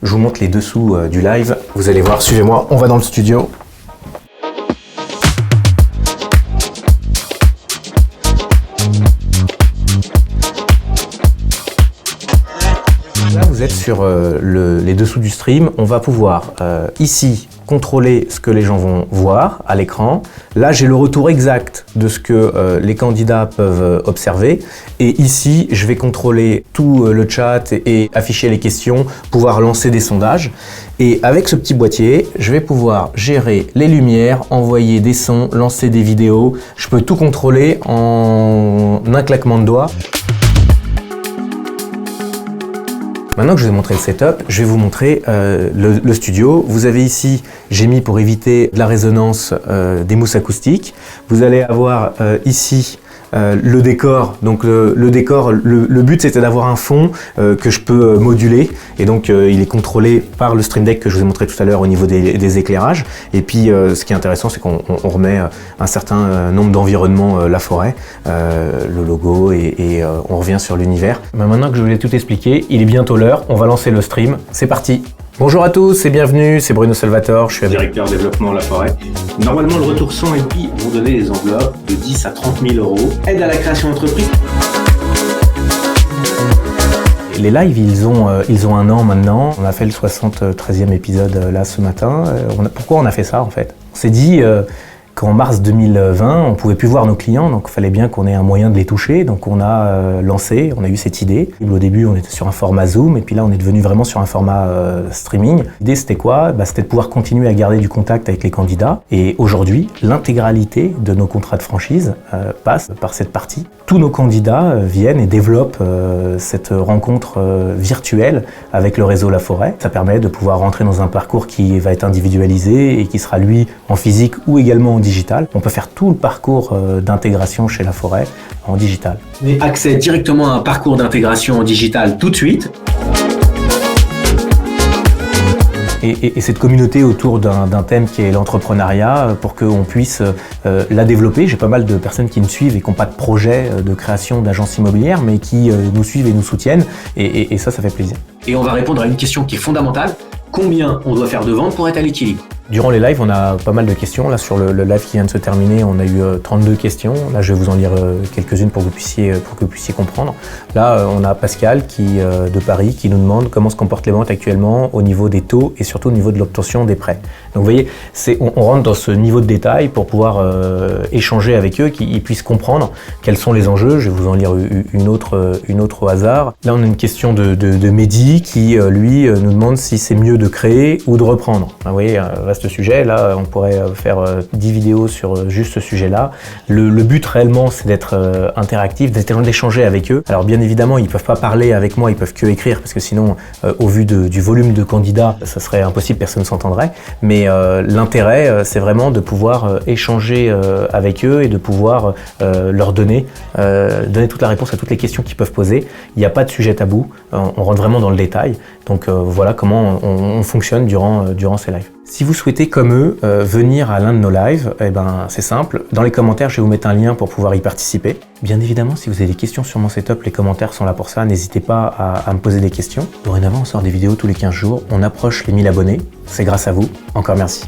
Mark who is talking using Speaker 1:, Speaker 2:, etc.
Speaker 1: Je vous montre les dessous du live. Vous allez voir, suivez-moi, on va dans le studio. Là, vous êtes sur les dessous du stream. On va pouvoir ici contrôler ce que les gens vont voir à l'écran. Là, j'ai le retour exact de ce que les candidats peuvent observer. Et ici, je vais contrôler tout le chat et afficher les questions, pouvoir lancer des sondages. Et avec ce petit boîtier, je vais pouvoir gérer les lumières, envoyer des sons, lancer des vidéos. Je peux tout contrôler en un claquement de doigts. Maintenant que je vous ai montré le setup, je vais vous montrer le studio. Vous avez ici, j'ai mis pour éviter de la résonance des mousses acoustiques. Vous allez avoir ici le décor. Donc le décor, le but c'était d'avoir un fond que je peux moduler. Et donc il est contrôlé par le Stream Deck que je vous ai montré tout à l'heure au niveau des éclairages. Et puis ce qui est intéressant, c'est qu'on remet un certain nombre d'environnements la forêt, le logo et on revient sur l'univers. Maintenant que je vous ai tout expliqué, il est bientôt l'heure, on va lancer le stream. C'est parti! Bonjour à tous et bienvenue, c'est Bruno Salvatore, je suis
Speaker 2: directeur développement La Forêt. Normalement, le retour 100 et puis vont donner des enveloppes de 10 à 30 000 euros. Aide à la création d'entreprise.
Speaker 1: Les lives, ils ont un an maintenant. On a fait le 73e épisode là ce matin. Pourquoi on a fait ça en fait? On s'est dit qu'en mars 2020, on pouvait plus voir nos clients, donc il fallait bien qu'on ait un moyen de les toucher. Donc on a lancé, on a eu cette idée. Au début, on était sur un format Zoom, et puis là, on est devenu vraiment sur un format streaming. L'idée, c'était quoi? C'était de pouvoir continuer à garder du contact avec les candidats. Et aujourd'hui, l'intégralité de nos contrats de franchise passe par cette partie. Tous nos candidats viennent et développent cette rencontre virtuelle avec le réseau La Forêt. Ça permet de pouvoir rentrer dans un parcours qui va être individualisé et qui sera lui en physique ou également en digital. On peut faire tout le parcours d'intégration chez La Forêt en digital.
Speaker 2: Mais accès directement à un parcours d'intégration en digital tout de suite.
Speaker 1: Et cette communauté autour d'un thème qui est l'entrepreneuriat, pour qu'on puisse la développer. J'ai pas mal de personnes qui me suivent et qui n'ont pas de projet de création d'agence immobilière, mais qui nous suivent et nous soutiennent. Et ça fait plaisir.
Speaker 2: Et on va répondre à une question qui est fondamentale. Combien on doit faire de ventes pour être à l'équilibre?
Speaker 1: Durant les lives, on a pas mal de questions. Là, sur le live qui vient de se terminer, on a eu 32 questions. Là, je vais vous en lire quelques-unes pour que vous puissiez comprendre. Là, on a Pascal de Paris qui nous demande comment se comportent les ventes actuellement au niveau des taux et surtout au niveau de l'obtention des prêts. Donc, vous voyez, on rentre dans ce niveau de détail pour pouvoir échanger avec eux, qu'ils puissent comprendre quels sont les enjeux. Je vais vous en lire une autre au hasard. Là, on a une question de Mehdi qui, lui, nous demande si c'est mieux de créer ou de reprendre. Vous voyez, vaste sujet. Là, on pourrait faire 10 vidéos sur juste ce sujet-là. Le but réellement, c'est d'être interactif, d'échanger avec eux. Alors bien évidemment, ils peuvent pas parler avec moi, ils peuvent que écrire parce que sinon, au vu du volume de candidats, ça serait impossible, personne ne s'entendrait. Mais l'intérêt, c'est vraiment de pouvoir échanger avec eux et de pouvoir leur donner toute la réponse à toutes les questions qu'ils peuvent poser. Il n'y a pas de sujet tabou, on rentre vraiment dans le détail. Donc voilà comment on fonctionne durant ces lives. Si vous souhaitez, comme eux, venir à l'un de nos lives, c'est simple. Dans les commentaires, je vais vous mettre un lien pour pouvoir y participer. Bien évidemment, si vous avez des questions sur mon setup, les commentaires sont là pour ça. N'hésitez pas à me poser des questions. Dorénavant, on sort des vidéos tous les 15 jours. On approche les 1000 abonnés. C'est grâce à vous. Encore merci.